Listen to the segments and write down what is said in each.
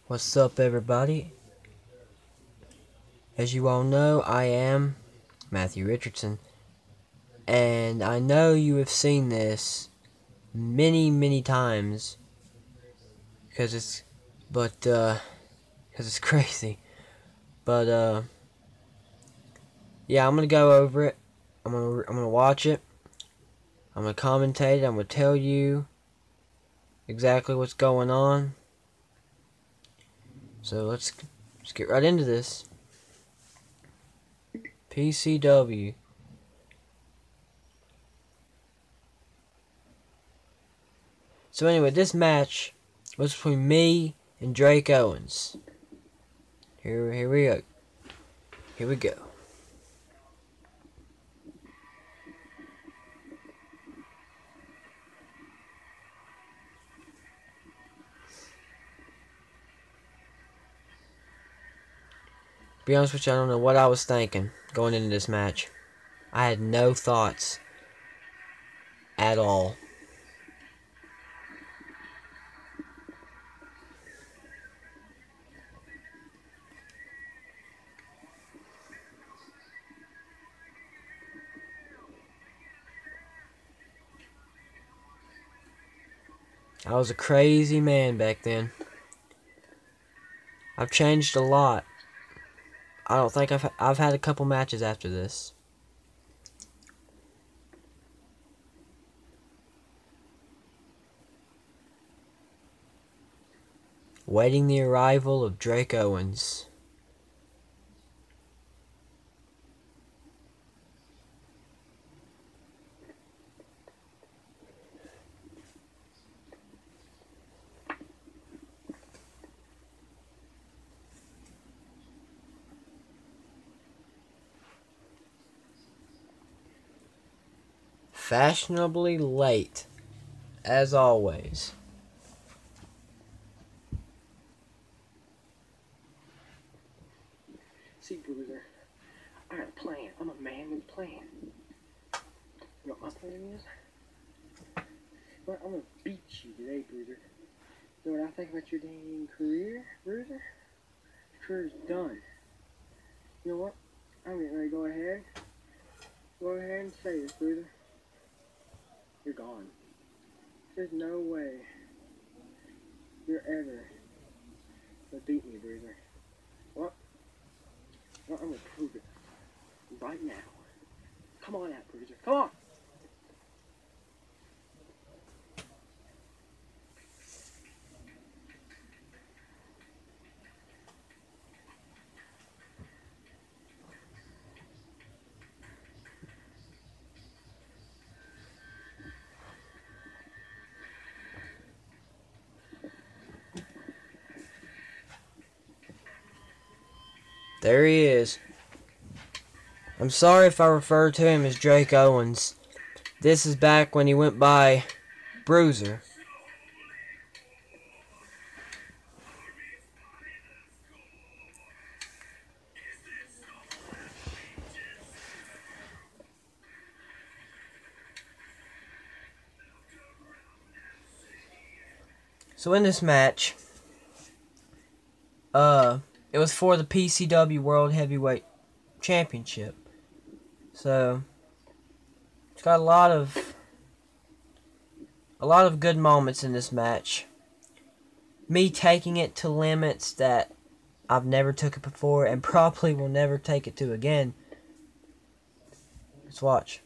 What's up, everybody? As you all know, I am Matthew Richardson, and I know you have seen this many times because it's crazy. But yeah, I'm gonna go over it. I'm gonna watch it. I'm gonna commentate it. I'm gonna tell you exactly what's going on. So let's get right into this. PCW. So anyway, this match was between me and Drake Owens. Here we go. Here we go. Be honest with you, I don't know what I was thinking going into this match. I had no thoughts at all. I was a crazy man back then. I've changed a lot. I don't think I've had a couple matches after this. Waiting the arrival of Drake Owens. Fashionably late, as always. See, Bruiser, I got a plan. I'm a man with a plan. You know what my plan is? Well, I'm gonna beat you today, Bruiser. You know what I think about your dang career, Bruiser? Your career's done. You know what? I'm getting ready to go ahead. Go ahead and say this, Bruiser. You're gone. There's no way you're ever gonna beat me, Bruiser. What? Well, I'm gonna prove it right now. Come on out, Bruiser. Come on! There he is. I'm sorry if I refer to him as Drake Owens. This is back when he went by Bruiser. So in this match, it was for the PCW World Heavyweight Championship. So it's got a lot of good moments in this match. Me taking it to limits that I've never took it before and probably will never take it to again. Let's watch.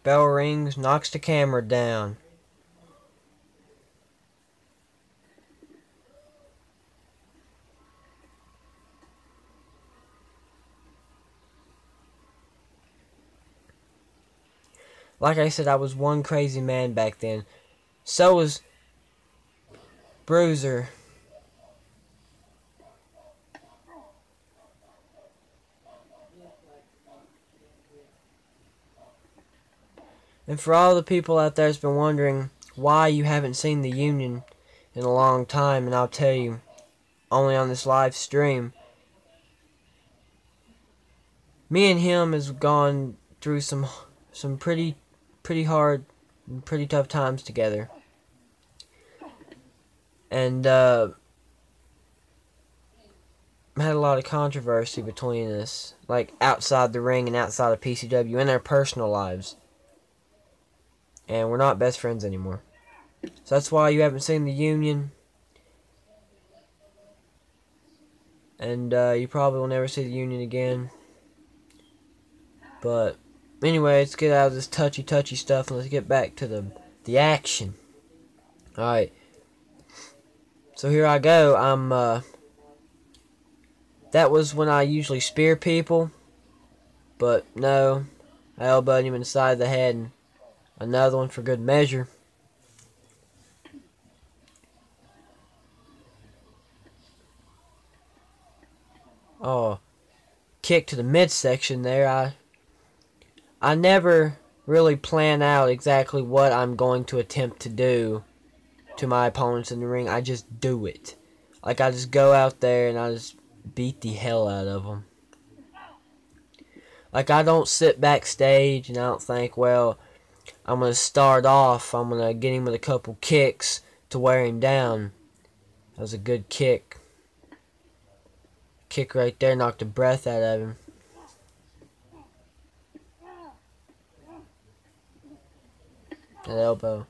Bell rings, knocks the camera down. Like I said, I was one crazy man back then. So was Bruiser. And for all the people out there that's been wondering why you haven't seen the Union in a long time, and I'll tell you, only on this live stream, me and him has gone through some pretty hard and pretty tough times together. And had a lot of controversy between us, like outside the ring and outside of PCW in our personal lives. And we're not best friends anymore. So that's why you haven't seen the Union. And you probably will never see the Union again. But anyway, let's get out of this touchy stuff and let's get back to the action. Alright. So here I go. That was when I usually spear people. But no. I elbowed him in the side of the head, and another one for good measure. Oh, kick to the midsection there. I never really plan out exactly what I'm going to attempt to do to my opponents in the ring. I just do it. Like, I just go out there and I just beat the hell out of them. Like, I don't sit backstage and I don't think, well, I'm going to start off. I'm going to get him with a couple kicks to wear him down. That was a good kick. Kick right there knocked the breath out of him. That elbow.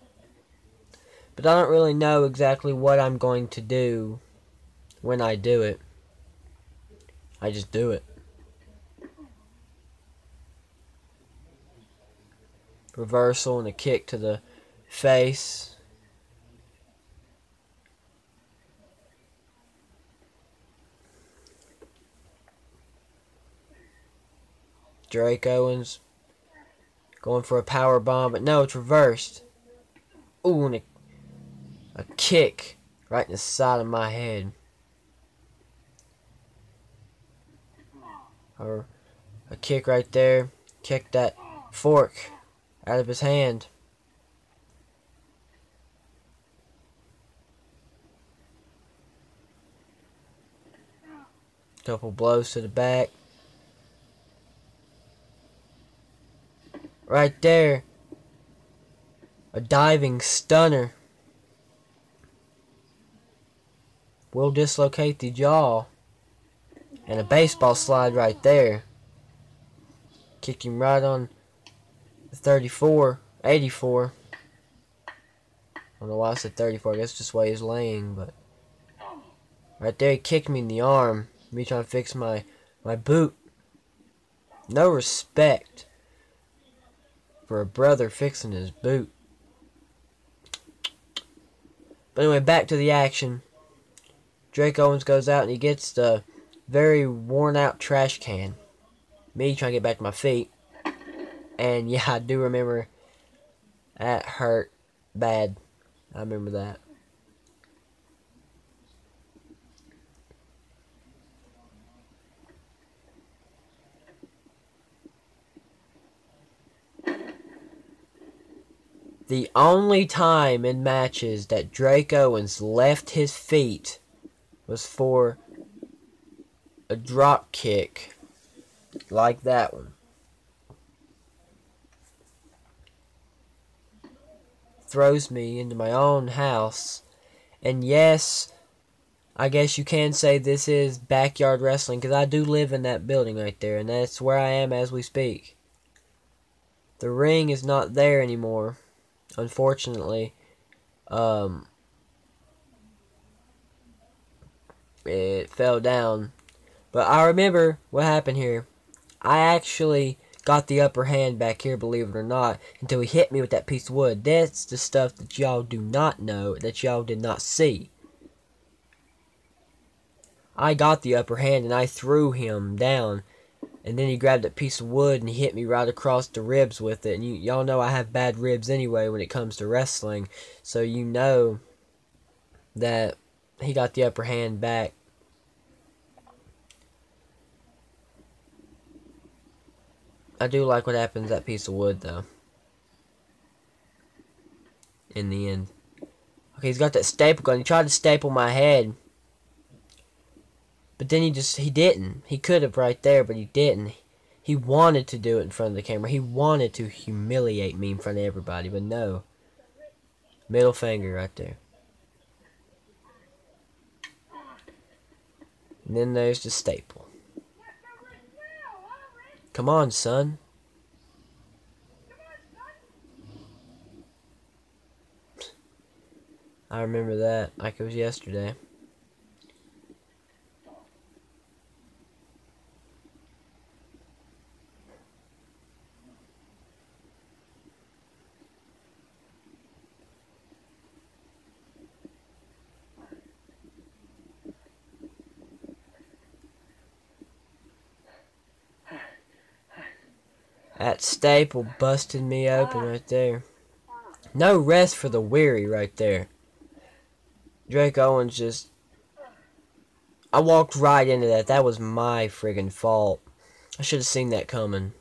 But I don't really know exactly what I'm going to do when I do it. I just do it. Reversal and a kick to the face. Drake Owens going for a power bomb, but no, it's reversed. Ooh, and a kick right in the side of my head. Or a kick right there. Kick that fork out of his hand. Couple blows to the back. Right there. A diving stunner. Will dislocate the jaw. And a baseball slide right there. Kick him right on the 34, 84. I don't know why I said 34. I guess just why he's laying, but right there he kicked me in the arm. Me trying to fix my boot. No respect for a brother fixing his boot. But anyway, back to the action. Drake Owens goes out and he gets the very worn out trash can. Me trying to get back to my feet. And yeah, I do remember that hurt bad. I remember that. The only time in matches that Drake Owens left his feet was for a drop kick like that one. Throws me into my own house. And yes, I guess you can say this is backyard wrestling because I do live in that building right there, and that's where I am as we speak. The ring is not there anymore, unfortunately. It fell down. But I remember what happened here. I actually got the upper hand back here, believe it or not, until he hit me with that piece of wood. That's the stuff that y'all do not know, that y'all did not see. I got the upper hand and I threw him down. And then he grabbed that piece of wood and he hit me right across the ribs with it. And y'all know I have bad ribs anyway when it comes to wrestling. So you know that he got the upper hand back. I do like what happens to that piece of wood though. in the end. Okay, he's got that staple gun. He tried to staple my head. But then he didn't. He could have right there, but he didn't. He wanted to do it in front of the camera. He wanted to humiliate me in front of everybody, but no. Middle finger right there. And then there's the staple. Come on, son. I remember that like it was yesterday. That staple busted me open right there. No rest for the weary right there. Drake Owens just... I walked right into that. That was my friggin' fault. I should have seen that coming.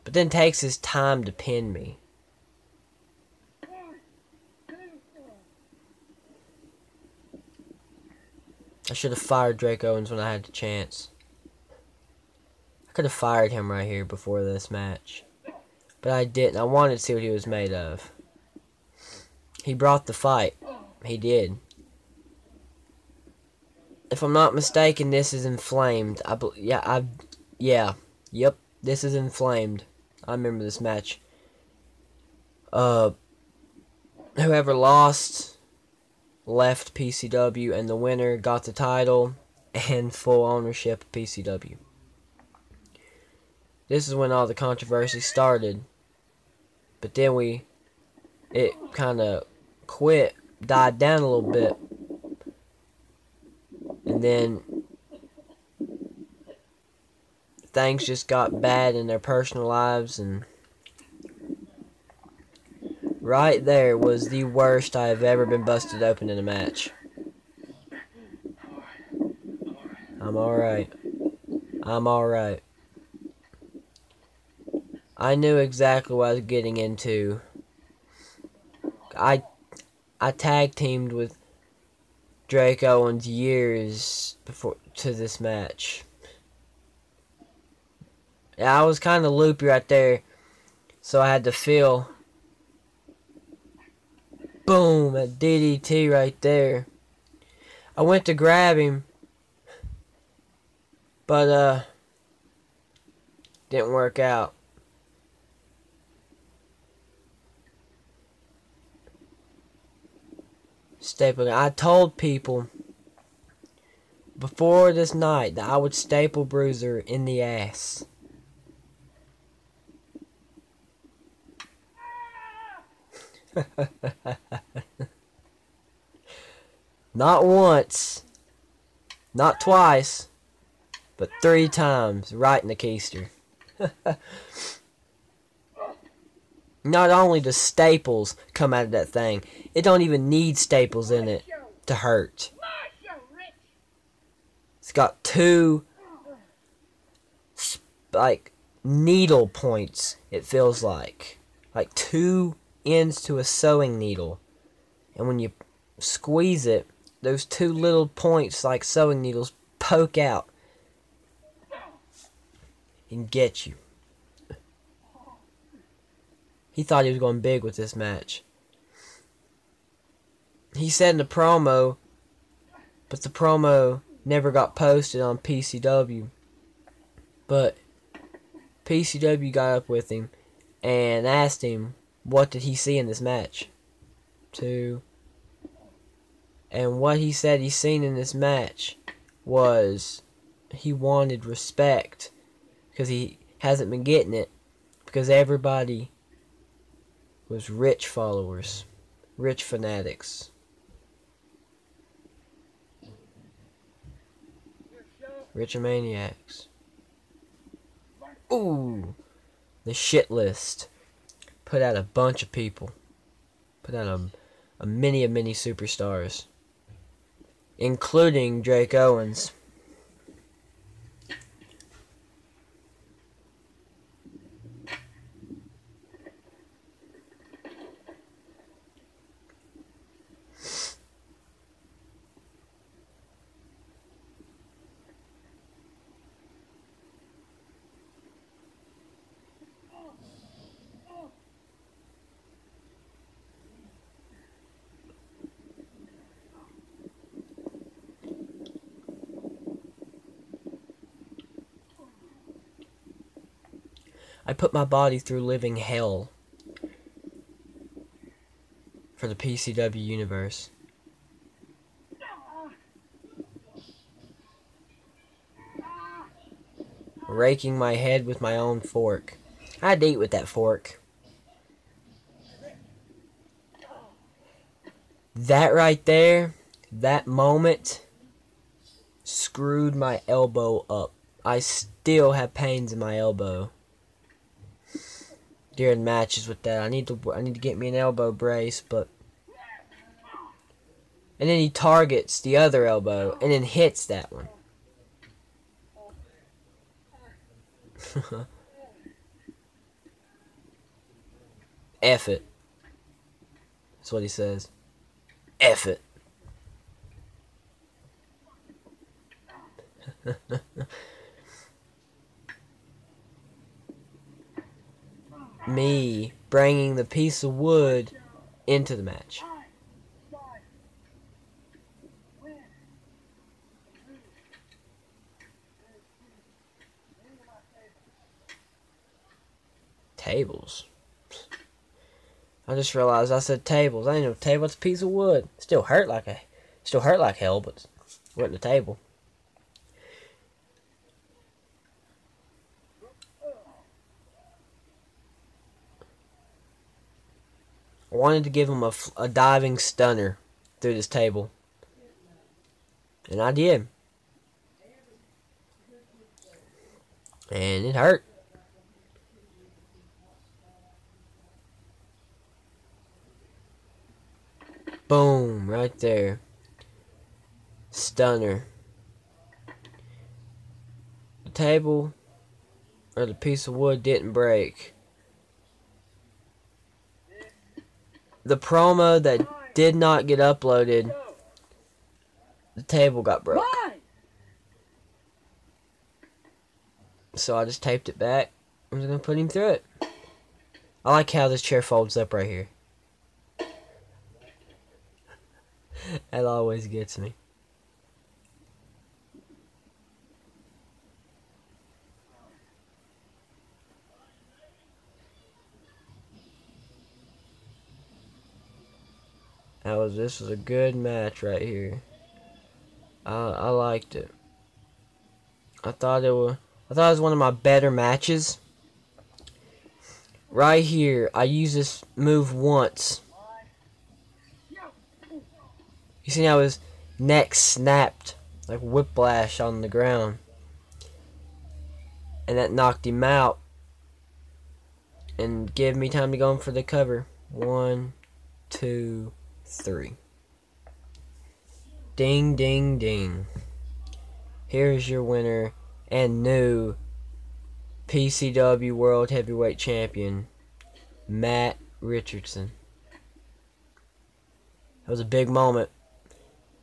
But then takes his time to pin me. I should have fired Drake Owens when I had the chance. I could have fired him right here before this match. But I didn't. I wanted to see what he was made of. He brought the fight. He did. If I'm not mistaken, this is inflamed. Yep, this is inflamed. I remember this match. Whoever lost left PCW, and the winner got the title and full ownership of PCW. This is when all the controversy started. But then it kind of died down a little bit. And then things just got bad in their personal lives, and right there was the worst I have ever been busted open in a match. I'm alright. I'm alright. I knew exactly what I was getting into. I tag teamed with Drake Owens years before to this match. Yeah, I was kind of loopy right there, so I had to feel. Boom, a DDT right there. I went to grab him, but didn't work out. Staple. I told people before this night that I would staple Bruiser in the ass. Not once, not twice, but 3 times right in the keister. Not only does staples come out of that thing, it don't even need staples in it to hurt. It's got 2 like needle points, it feels like 2 ends to a sewing needle, and when you squeeze it, those 2 little points like sewing needles poke out and get you. He thought he was going big with this match. He said in the promo, but the promo never got posted on PCW. But PCW got up with him and asked him, what did he see in this match? And what he said he seen in this match was he wanted respect, because he hasn't been getting it, because everybody was rich followers, rich fanatics. Rich maniacs. Ooh, the shit list. Put out a bunch of people. Put out a many superstars, including Drake Owens. I put my body through living hell for the PCW universe. Raking my head with my own fork. I'd eat with that fork. That right there, that moment, screwed my elbow up. I still have pains in my elbow during matches with that. I need to get me an elbow brace, but and then he targets the other elbow and then hits that one. F it. That's what he says. F it. Me bringing the piece of wood into the match. Tables. I just realized I said tables. I didn't know table. It's a piece of wood. Still hurt like hell, but it wasn't a table. I wanted to give him a diving stunner through this table, and I did, and it hurt. Boom, right there. Stunner. The table, or the piece of wood, didn't break. The promo that did not get uploaded, the table got broke. So I just taped it back. I'm just going to put him through it. I like how this chair folds up right here. That always gets me. This was a good match right here. I liked it. I thought it was one of my better matches. Right here, I used this move once. You see how his neck snapped like whiplash on the ground, and that knocked him out and gave me time to go in for the cover. 1, 2, 3. Ding, ding, ding. Here's your winner and new PCW World Heavyweight Champion, Matt Richardson. That was a big moment.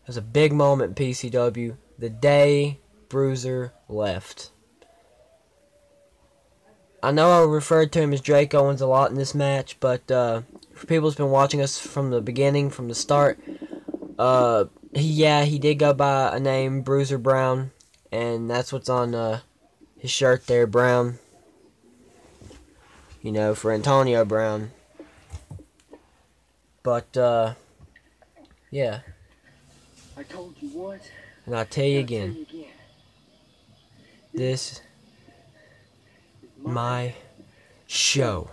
It was a big moment in PCW. The day Bruiser left. I know I referred to him as Drake Owens a lot in this match, but for people who's been watching us from the beginning, from the start, he did go by a name, Bruiser Brown, and that's what's on his shirt there, Brown. You know, for Antonio Brown. But yeah. I told you once. And I'll tell you again. This is my show.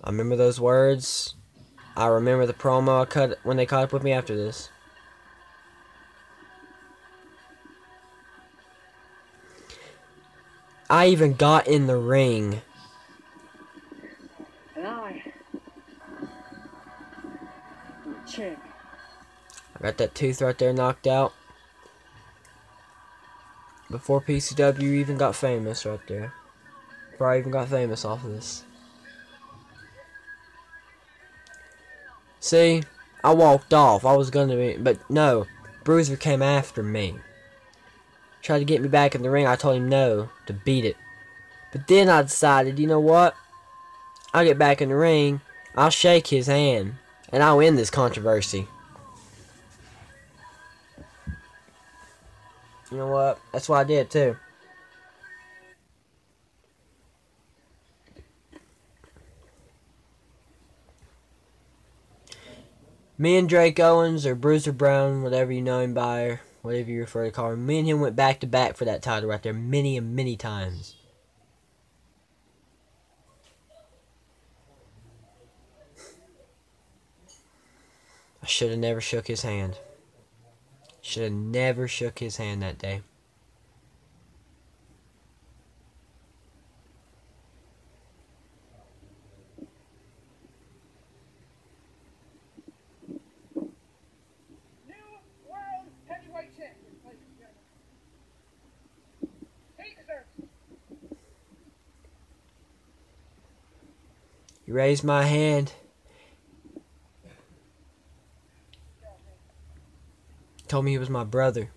I remember those words. I remember the promo I cut when they caught up with me after this. I even got in the ring. And I'm a champion. I got that tooth right there knocked out. Before PCW even got famous right there. Before I even got famous off of this. See, I walked off. I was gonna be, but no. Bruiser came after me. Tried to get me back in the ring. I told him no, to beat it. But then I decided, you know what? I'll get back in the ring. I'll shake his hand. And I'll end this controversy. You know what? That's what I did too. Me and Drake Owens, or Bruiser Brown, whatever you know him by, or whatever you refer to call him, me and him went back to back for that title right there many and many times. I should have never shook his hand. Should have never shook his hand that day. He raised my hand. Told me he was my brother.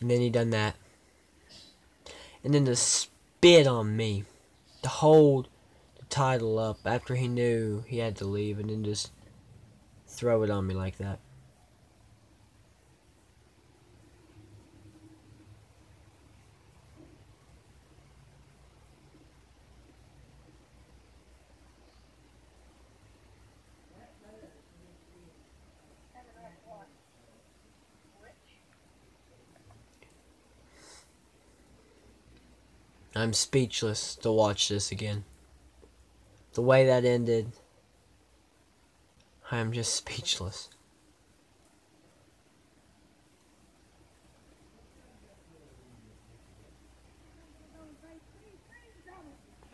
And then he done that. And then to spit on me. To hold the title up after he knew he had to leave, and then just throw it on me like that. I'm speechless to watch this again. The way that ended, I'm just speechless.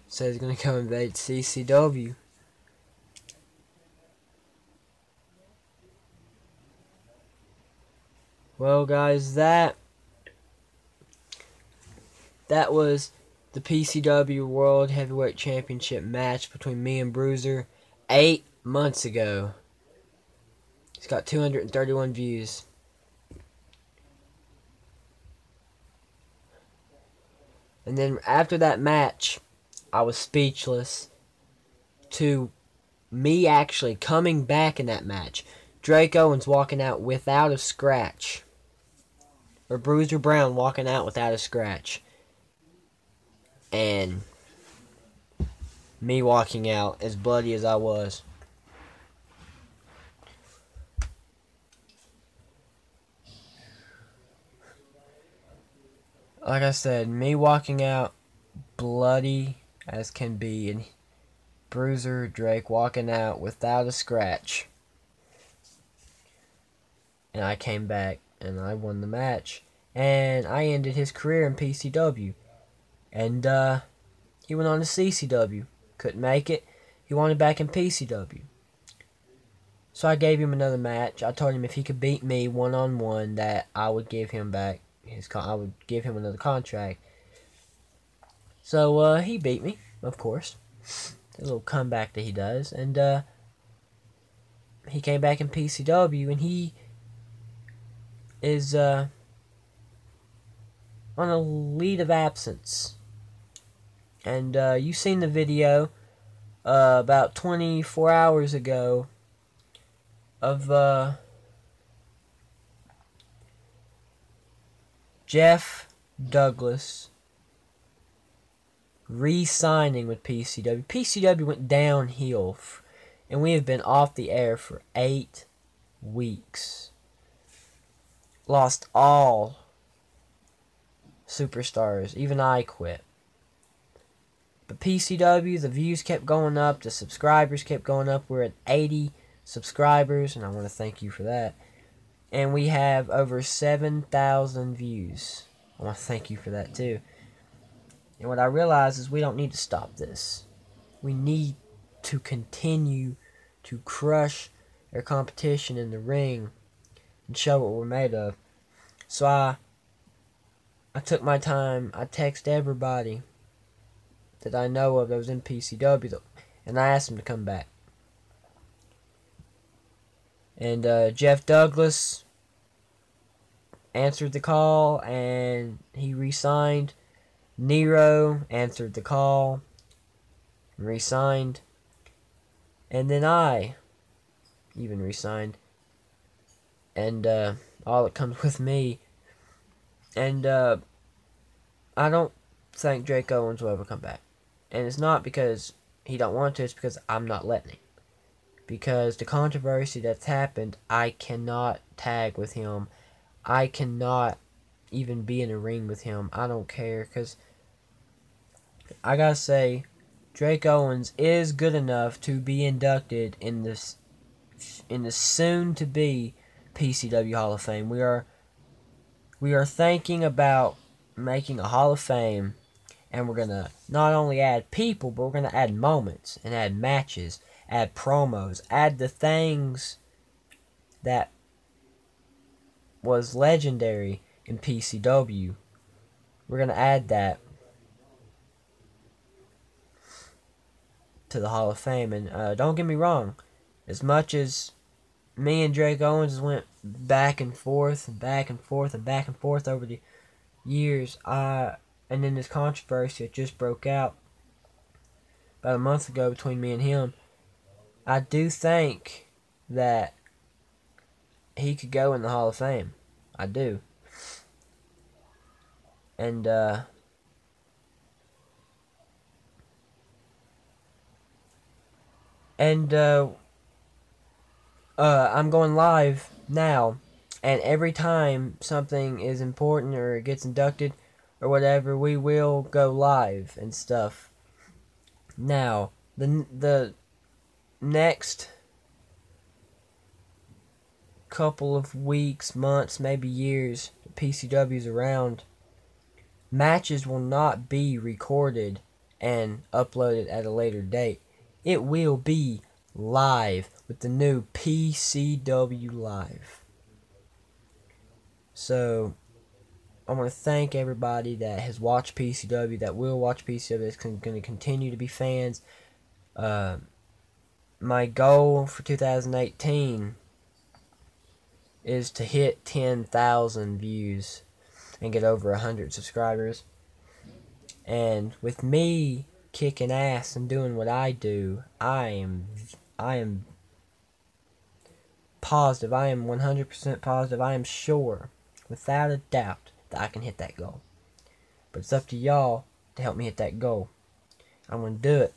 Says he's gonna go invade CCW. Well, guys, that was the PCW World Heavyweight Championship match between me and Bruiser 8 months ago. It's got 231 views. And then after that match, I was speechless to me actually coming back in that match. Drake Owens walking out without a scratch. Or Bruiser Brown walking out without a scratch. And me walking out as bloody as I was. Like I said, me walking out bloody as can be, and Bruiser Drake walking out without a scratch. And I came back and I won the match. And I ended his career in PCW. And he went on to CCW. Couldn't make it. He wanted back in PCW. So I gave him another match. I told him if he could beat me one-on-one, that I would give him back I would give him another contract. So he beat me, of course. A little comeback that he does. And he came back in PCW, and he is on a leave of absence. And you've seen the video about 24 hours ago of Jeff Douglas re-signing with PCW. PCW went downhill, and we have been off the air for 8 weeks. Lost all superstars. Even I quit. But PCW, the views kept going up. The subscribers kept going up. We're at 80 subscribers, and I want to thank you for that. And we have over 7,000 views. I want to thank you for that too. And what I realize is we don't need to stop this. We need to continue to crush our competition in the ring and show what we're made of. So I took my time. I texted everybody that I know of that was in PCW, and I asked them to come back. And Jeff Douglas answered the call, and he re-signed. Nero answered the call, re-signed. And then I even resigned. And all that comes with me. And I don't think Drake Owens will ever come back. And it's not because he don't want to, it's because I'm not letting him. Because the controversy that's happened, I cannot tag with him. I cannot even be in a ring with him. I don't care, because I gotta say, Drake Owens is good enough to be inducted in the soon to be PCW Hall of Fame. We are thinking about making a Hall of Fame, and we're gonna not only add people, but we're gonna add moments and add matches, add promos, add the things that was legendary in PCW. We're gonna add that to the Hall of Fame. And don't get me wrong, as much as me and Drake Owens went back and forth and back and forth and back and forth over the years, and then this controversy that just broke out about a month ago between me and him, I do think that he could go in the Hall of Fame. I do. And I'm going live now, and every time something is important or it gets inducted or whatever, we will go live and stuff. Now, the next couple of weeks, months, maybe years, PCW's around, matches will not be recorded and uploaded at a later date. It will be live with the new PCW Live. So, I want to thank everybody that has watched PCW, that will watch PCW, that's going to continue to be fans. My goal for 2018 is to hit 10,000 views and get over 100 subscribers. And with me kicking ass and doing what I do, I am positive, I am 100% positive, I am sure, without a doubt, that I can hit that goal. But it's up to y'all to help me hit that goal. I'm going to do it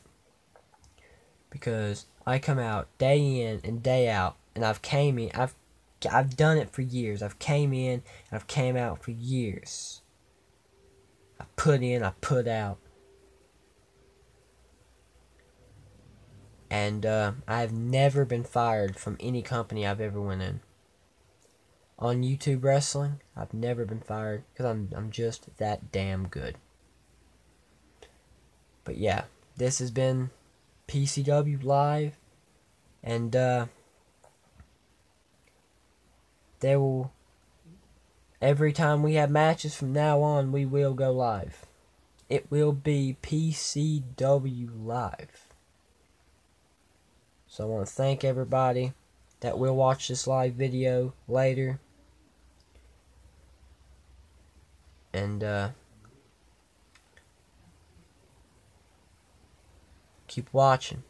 because I come out day in and day out, and I've done it for years. I've came in and I've came out for years. I put in, I put out. And I've never been fired from any company I've ever went in. On YouTube Wrestling, I've never been fired because I'm just that damn good. But yeah, this has been PCW Live, and there will, every time we have matches from now on, we will go live. It will be PCW Live. So I want to thank everybody that will watch this live video later. And keep watching.